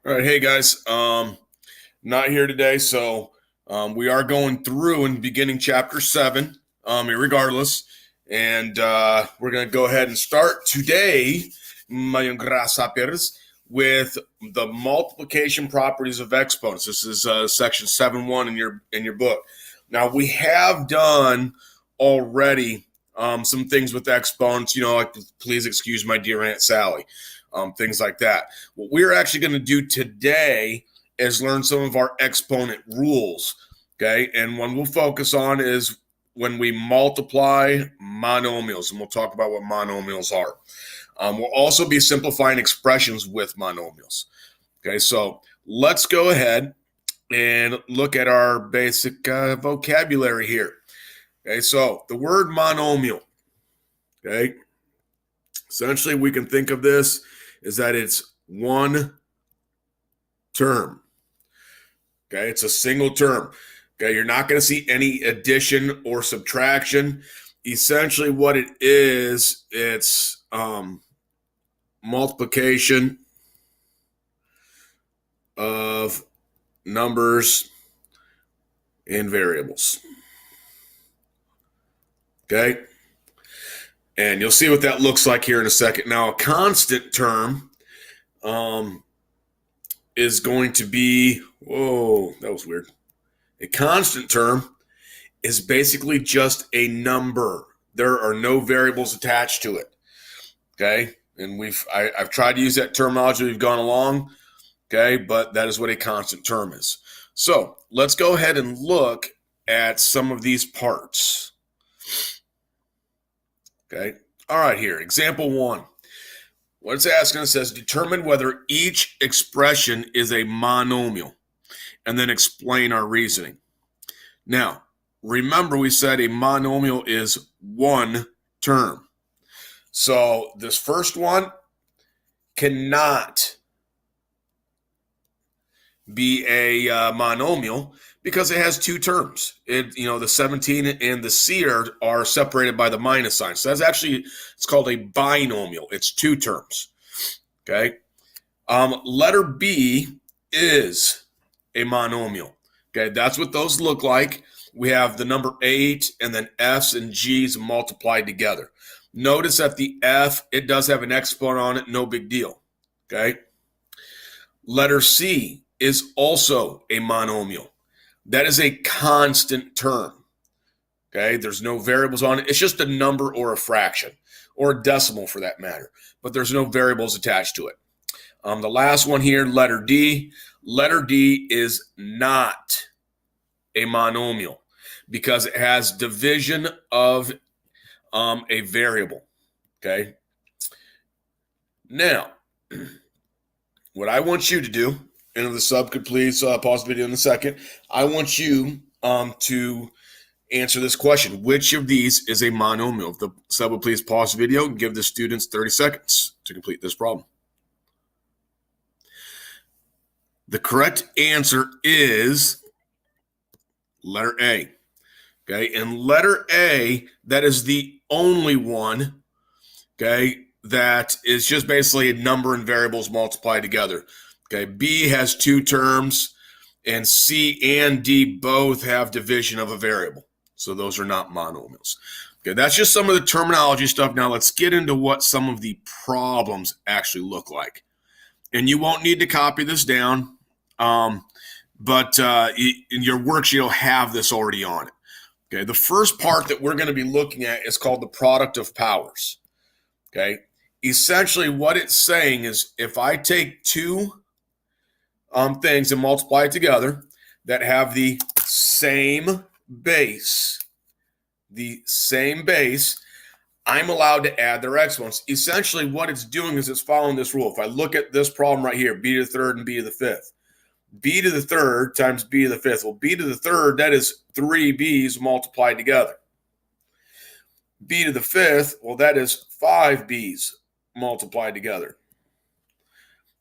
All right, hey guys. Not here today, so we are going through and beginning chapter 7, regardless. And we're gonna go ahead and start today, my young grasshoppers, with the multiplication properties of exponents. This is section 7.1 in your book. Now we have done already some things with exponents, like please excuse my dear Aunt Sally, things like that. What we're actually going to do today is learn some of our exponent rules. Okay. And one we'll focus on is when we multiply monomials, and we'll talk about what monomials are. We'll also be simplifying expressions with monomials. Okay. So let's go ahead and look at our basic vocabulary here. Okay. So the word monomial. Okay. Essentially, we can think of this is that it's one term. Okay, it's a single term. Okay, you're not going to see any addition or subtraction. Essentially, what it is, it's multiplication of numbers and variables. Okay, and you'll see what that looks like here in a second. Now, a constant term is going to be, whoa, that was weird. A constant term is basically just a number. There are no variables attached to it. Okay, and I've tried to use that terminology. We've gone along. Okay, but that is what a constant term is. So let's go ahead and look at some of these parts. Okay, all right, here, example 1. What it's asking us says, determine whether each expression is a monomial, and then explain our reasoning. Now, remember we said a monomial is one term. So this first one cannot be a monomial because it has two terms. The 17 and the C are separated by the minus sign. So that's actually, it's called a binomial. It's two terms. Okay. Letter B is a monomial. Okay. That's what those look like. We have the number 8 and then F's and G's multiplied together. Notice that the F, it does have an exponent on it. No big deal. Okay. Letter C is also a monomial. That is a constant term. Okay, there's no variables on it. It's just a number or a fraction or a decimal for that matter, but there's no variables attached to it. The last one here, letter D. Letter D is not a monomial because it has division of a variable. Okay. Now, what I want you to do, and if the sub could please pause the video in a second, I want you to answer this question. Which of these is a monomial? If the sub would please pause the video and give the students 30 seconds to complete this problem. The correct answer is letter A. Okay, and letter A, that is the only one, okay, that is just basically a number and variables multiplied together. Okay, B has two terms, and C and D both have division of a variable. So those are not monomials. Okay, that's just some of the terminology stuff. Now let's get into what some of the problems actually look like. And you won't need to copy this down, but in your worksheet, you'll have this already on it. Okay, the first part that we're going to be looking at is called the product of powers. Okay, essentially what it's saying is if I take two things and multiply it together that have the same base, I'm allowed to add their exponents. Essentially what it's doing is it's following this rule. If I look at this problem right here, b to the third and b to the fifth, b to the third times b to the fifth. Well, b to the third, that is 3 b's multiplied together. B to the fifth, well, that is 5 b's multiplied together.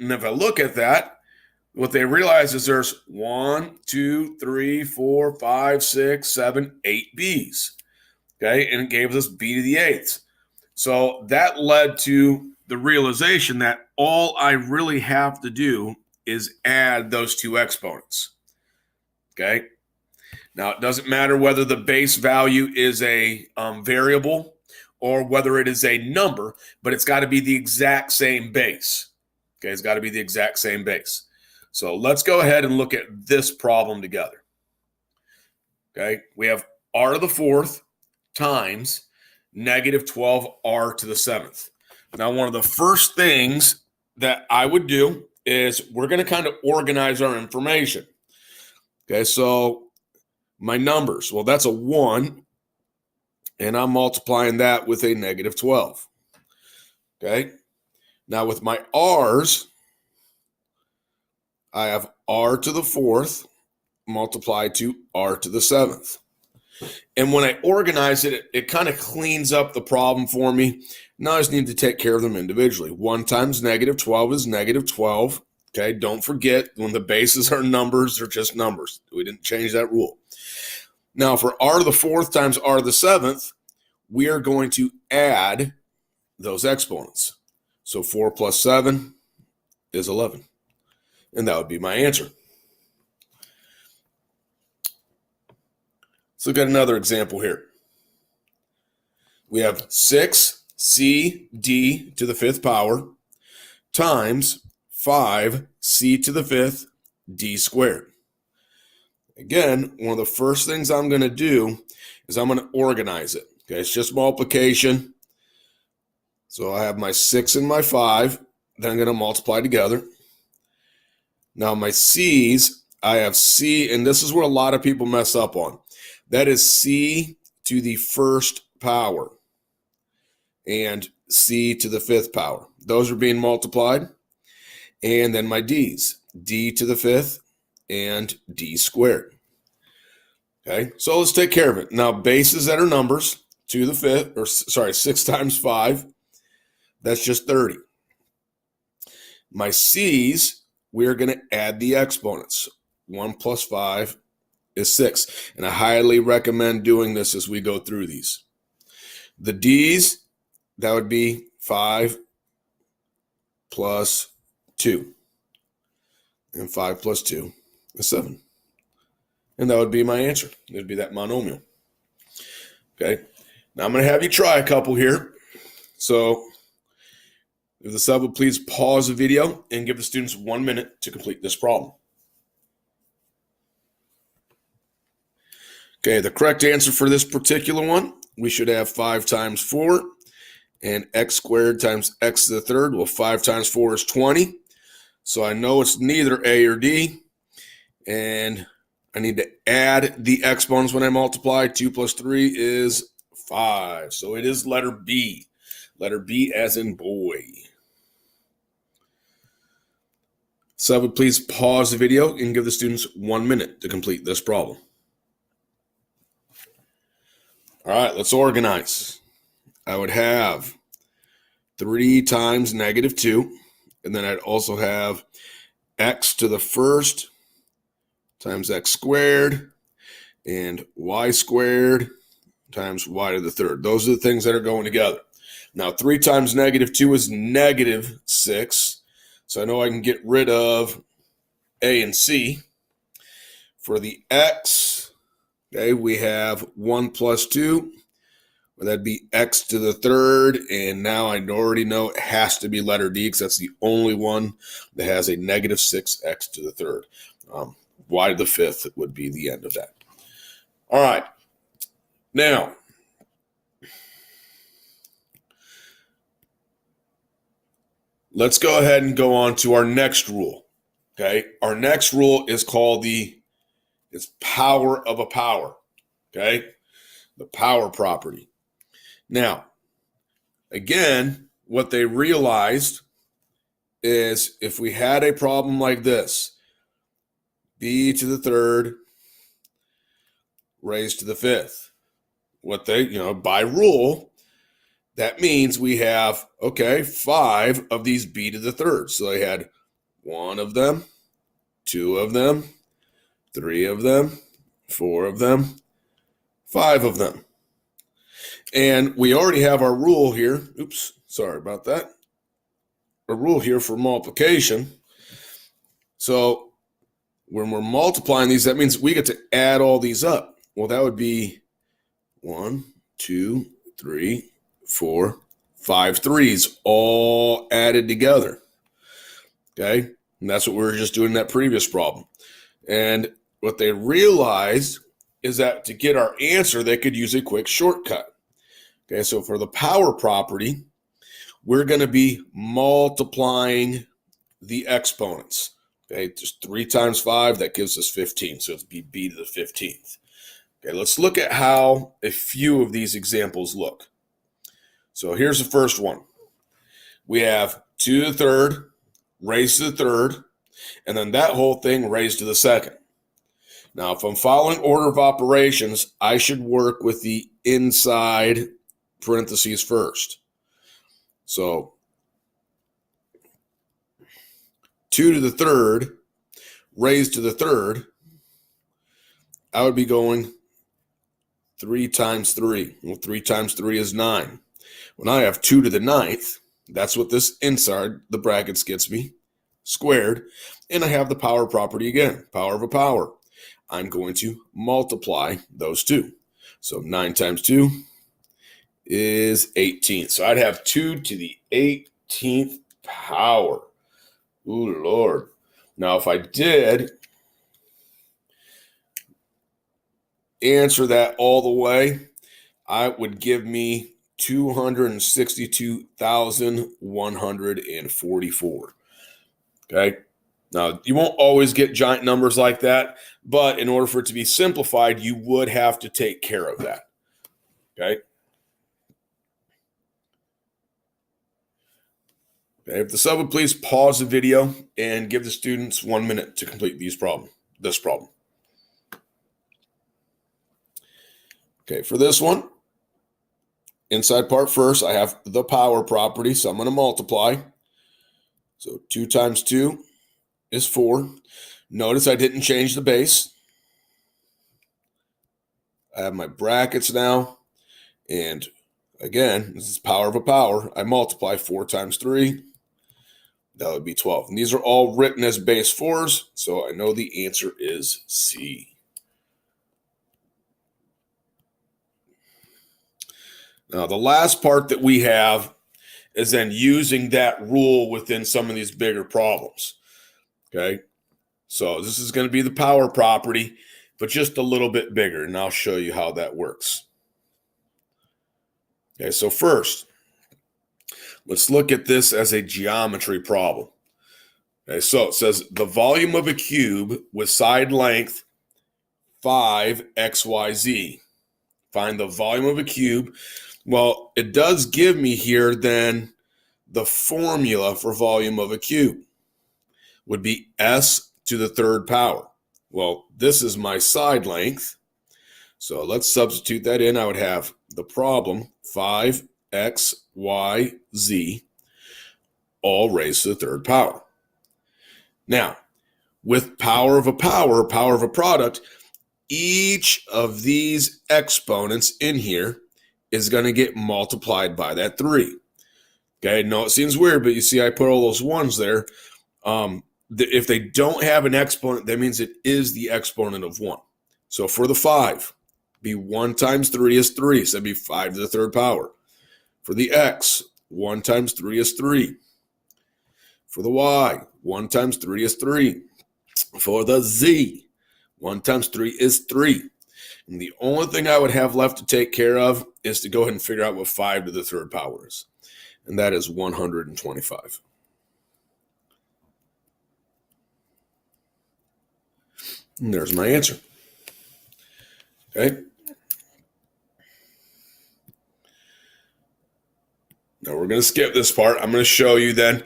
And if I look at that, what they realize is there's 1, 2, 3, 4, 5, 6, 7, 8 b's. Okay, and it gave us b to the 8th. So that led to the realization that all I really have to do is add those two exponents. Okay. Now, it doesn't matter whether the base value is a variable or whether it is a number, but it's got to be the exact same base. Okay, it's got to be the exact same base. So let's go ahead and look at this problem together. Okay, we have r to the fourth times negative 12r to the seventh. Now, one of the first things that I would do is we're going to kind of organize our information. Okay, so my numbers, well, that's a 1, and I'm multiplying that with a negative 12. Okay, now with my r's, I have r to the fourth multiplied to r to the seventh. And when I organize it, it kind of cleans up the problem for me. Now I just need to take care of them individually. 1 times negative 12 is negative 12. Okay, don't forget, when the bases are numbers, they're just numbers. We didn't change that rule. Now, for r to the fourth times r to the seventh, we are going to add those exponents. So 4 plus 7 is 11. And that would be my answer. Let's look at another example here. We have 6cd to the fifth power times 5c to the fifth d squared. Again, one of the first things I'm going to do is I'm going to organize it. Okay, it's just multiplication. So I have my 6 and my 5. Then I'm going to multiply together. Now my c's, I have c, and this is where a lot of people mess up on. That is c to the first power and c to the fifth power. Those are being multiplied. And then my d's, d to the fifth and d squared. Okay, so let's take care of it. Now, bases that are numbers, 6 times 5, that's just 30. My c's, we are going to add the exponents. 1 plus 5 is 6. And I highly recommend doing this as we go through these. The d's, that would be 5 plus 2. And 5 plus 2 is 7. And that would be my answer. It would be that monomial. Okay. Now I'm going to have you try a couple here. So if the sub would please pause the video and give the students 1 minute to complete this problem. Okay, the correct answer for this particular one, we should have 5 times 4 and x squared times x to the third. Well, 5 times 4 is 20. So I know it's neither A or D. And I need to add the exponents when I multiply. 2 plus 3 is 5. So it is letter B. Letter B as in boy. So would please pause the video and give the students 1 minute to complete this problem. All right, let's organize. I would have 3 times negative 2. And then I'd also have x to the first times x squared and y squared times y to the third. Those are the things that are going together. Now, 3 times negative 2 is negative 6. So I know I can get rid of A and C. For the x, okay, we have 1 plus 2. Well, that'd be x to the third. And now I already know it has to be letter D because that's the only one that has a negative 6x to the third. Y to the fifth would be the end of that. All right. Now, let's go ahead and go on to our next rule. Okay. Our next rule is called it's power of a power. Okay. The power property. Now, again, what they realized is if we had a problem like this, b to the third raised to the fifth, what they, by rule, that means we have, 5 of these b to the third. So they had 1 of them, 2 of them, 3 of them, 4 of them, 5 of them. And we already have our rule here. Oops, sorry about that. A rule here for multiplication. So when we're multiplying these, that means we get to add all these up. Well, that would be 1, 2, 3, 4, 5 threes all added together. Okay? And that's what we were just doing in that previous problem. And what they realized is that to get our answer, they could use a quick shortcut. Okay, so for the power property, we're going to be multiplying the exponents. Okay, just 3 times 5, that gives us 15. So it's b to the 15th. Okay, let's look at how a few of these examples look. So here's the first one. We have 2 to the third raised to the third, and then that whole thing raised to the second. Now, if I'm following order of operations, I should work with the inside parentheses first. So 2 to the third raised to the third, I would be going 3 times 3. Well, 3 times 3 is 9. When I have 2 to the ninth, that's what this inside the brackets gets me, squared, and I have the power property again, power of a power. I'm going to multiply those two. So 9 times 2 is 18. So I'd have 2 to the 18th power. Ooh, Lord. Now, if I did answer that all the way, I would give me 262,144. Okay. Now, you won't always get giant numbers like that, but in order for it to be simplified, you would have to take care of that. Okay. Okay. If the sub would please pause the video and give the students 1 minute to complete this problem. Okay. For this one, inside part first, I have the power property, so I'm going to multiply. So 2 times 2 is 4. Notice I didn't change the base. I have my brackets now. And again, this is power of a power. I multiply 4 times 3. That would be 12. And these are all written as base 4s, so I know the answer is C. Now, the last part that we have is then using that rule within some of these bigger problems. Okay, so this is going to be the power property, but just a little bit bigger, and I'll show you how that works. Okay, so first, let's look at this as a geometry problem. Okay, so it says the volume of a cube with side length 5xyz. Find the volume of a cube. Well, it does give me here then the formula for volume of a cube would be s to the third power. Well, this is my side length. So let's substitute that in. I would have the problem 5xyz all raised to the third power. Now, with power of a power, power of a product, each of these exponents in here is going to get multiplied by that 3. Okay, no, it seems weird, but you see I put all those ones there. If they don't have an exponent, that means it is the exponent of 1. So for the 5, be 1 times 3 is 3, so that'd be 5 to the third power. For the x, 1 times 3 is 3. For the y, 1 times 3 is 3. For the z, 1 times 3 is 3. And the only thing I would have left to take care of is to go ahead and figure out what 5 to the third power is. And that is 125. And there's my answer. Okay. Now we're going to skip this part. I'm going to show you then.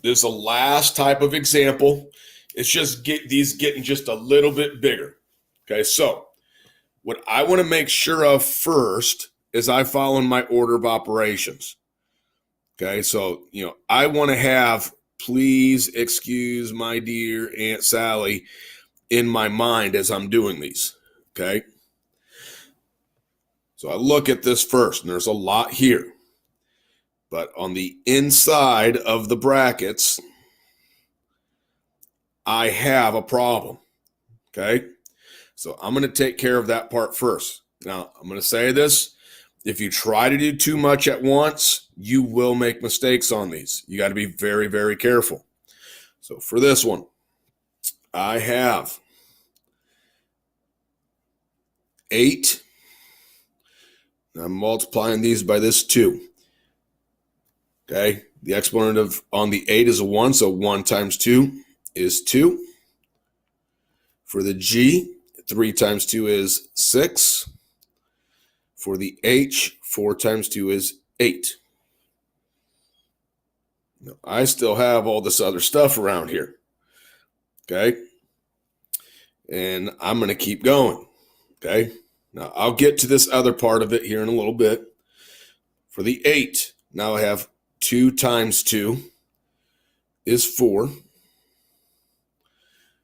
This is the last type of example. It's just getting just a little bit bigger. Okay, so what I want to make sure of first is I follow my order of operations. Okay, so I want to have please excuse my dear Aunt Sally in my mind as I'm doing these. Okay, so I look at this first, and there's a lot here. But on the inside of the brackets, I have a problem. Okay. So I'm going to take care of that part first. Now, I'm going to say this. If you try to do too much at once, you will make mistakes on these. You got to be very, very careful. So for this one, I have 8. I'm multiplying these by this 2. Okay. The exponent on the 8 is a 1, so 1 times 2 is 2. For the G, 3 times 2 is 6. For the H, 4 times 2 is 8. Now, I still have all this other stuff around here. Okay. And I'm going to keep going. Okay. Now, I'll get to this other part of it here in a little bit. For the 8, now I have 2 times 2 is 4.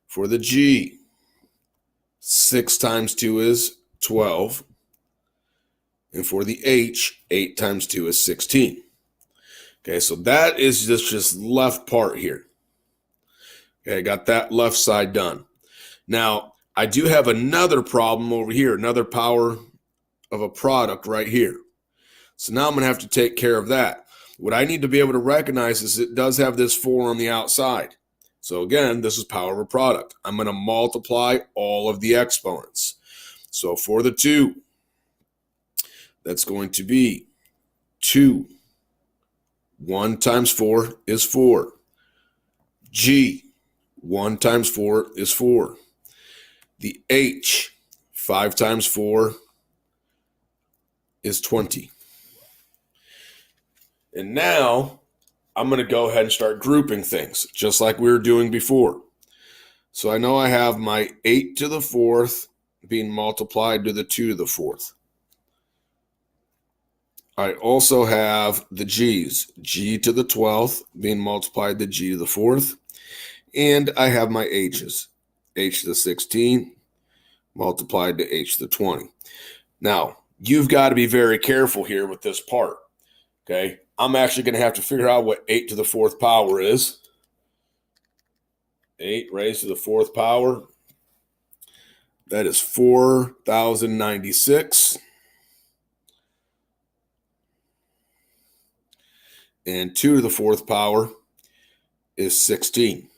For the G, 6 times 2 is 12. And for the H, 8 times 2 is 16. Okay, so that is just left part here. Okay, I got that left side done. Now, I do have another problem over here, another power of a product right here. So now I'm going to have to take care of that. What I need to be able to recognize is it does have this 4 on the outside. So again, this is power of a product. I'm going to multiply all of the exponents. So for the 2, that's going to be 2. 1 times 4 is 4. G, 1 times 4 is 4. The H, 5 times 4 is 20. And now I'm going to go ahead and start grouping things, just like we were doing before. So I know I have my 8 to the 4th being multiplied to the 2 to the 4th. I also have the G's, G to the 12th being multiplied to G to the 4th. And I have my H's, H to the 16 multiplied to H to the 20. Now, you've got to be very careful here with this part, okay? I'm actually going to have to figure out what 8 to the 4th power is. 8 raised to the 4th power. That is 4,096. And 2 to the 4th power is 16.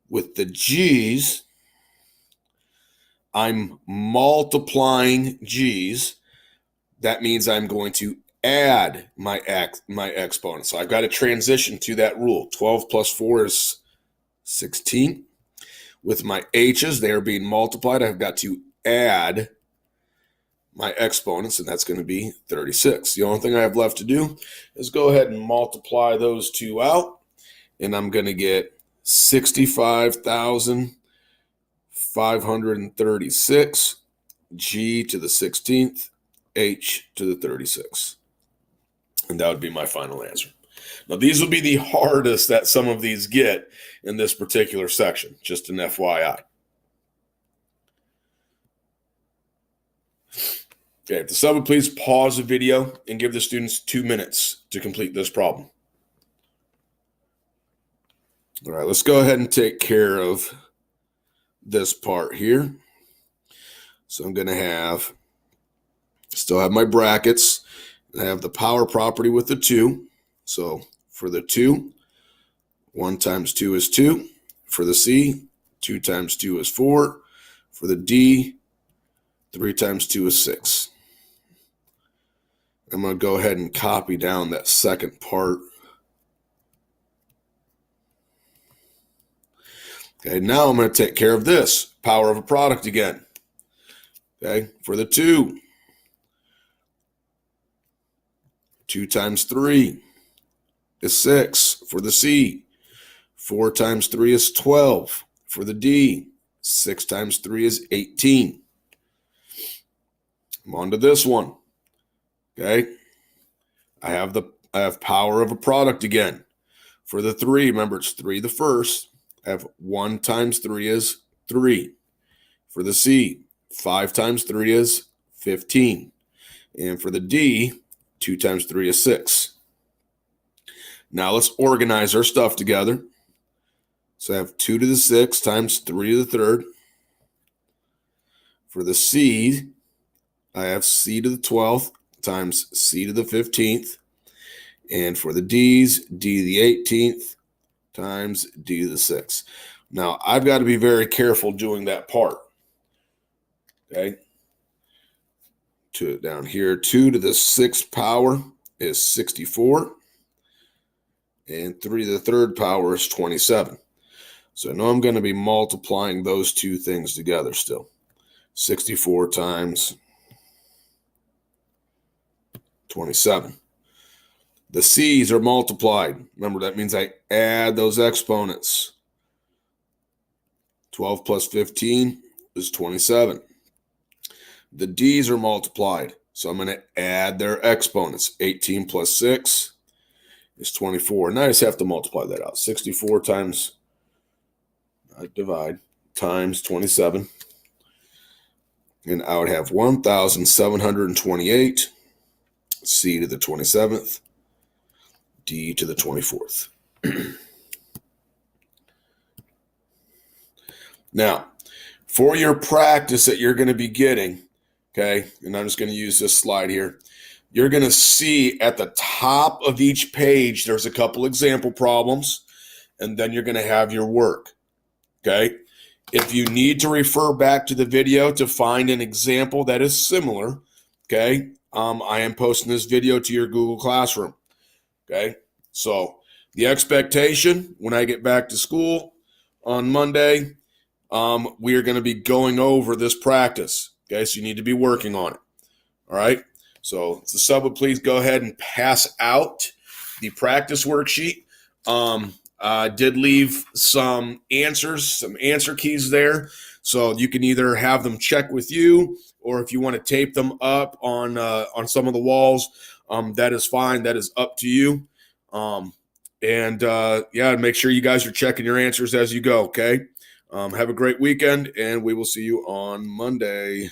With the G's, I'm multiplying G's. That means I'm going to add my exponent. So I've got to transition to that rule. 12 plus 4 is 16. With my H's, they are being multiplied. I've got to add my exponents, and that's going to be 36. The only thing I have left to do is go ahead and multiply those two out, and I'm going to get 65,536 G to the 16th, H to the 36. And that would be my final answer. Now, these will be the hardest that some of these get in this particular section, just an FYI. Okay, if the sub would please pause the video and give the students 2 minutes to complete this problem. All right, let's go ahead and take care of this part here. So I'm going to still have my brackets. I have the power property with the 2. So for the 2, 1 times 2 is 2. For the C, 2 times 2 is 4. For the D, 3 times 2 is 6. I'm going to go ahead and copy down that second part. Okay, now I'm going to take care of this, power of a product again. Okay, for the 2, 2 times 3 is 6. For the C, 4 times 3 is 12. For the D, 6 times 3 is 18. I'm on to this one. Okay, I have power of a product again. For the 3, remember it's 3 the first. I have 1 times 3 is 3. For the C, 5 times 3 is 15. And for the D, 2 times 3 is 6. Now let's organize our stuff together. So I have 2 to the 6 times 3 to the third. For the C, I have C to the 12th times C to the 15th. And for the D's, D to the 18th times D to the 6th. Now, I've got to be very careful doing that part. Okay? Down here, 2 to the 6th power is 64. And 3 to the third power is 27. So I know I'm going to be multiplying those two things together still. 64 times 27. The C's are multiplied. Remember, that means I add those exponents. 12 plus 15 is 27. The D's are multiplied. So I'm going to add their exponents. 18 plus 6 is 24. Now I just have to multiply that out. 64 times, I divide, times 27. And I would have 1,728, C to the 27th, D to the 24th. Now, for your practice that you're going to be getting, okay, and I'm just going to use this slide here, you're going to see at the top of each page, there's a couple example problems, and then you're going to have your work, okay? If you need to refer back to the video to find an example that is similar, okay, I am posting this video to your Google Classroom, okay? So the expectation when I get back to school on Monday, we are going to be going over this practice, okay? So you need to be working on it, all right? So if the sub would please go ahead and pass out the practice worksheet. Did leave some answers, some answer keys there. So you can either have them check with you, or if you want to tape them up on some of the walls, that is fine. That is up to you. Yeah, make sure you guys are checking your answers as you go, okay? Have a great weekend, and we will see you on Monday.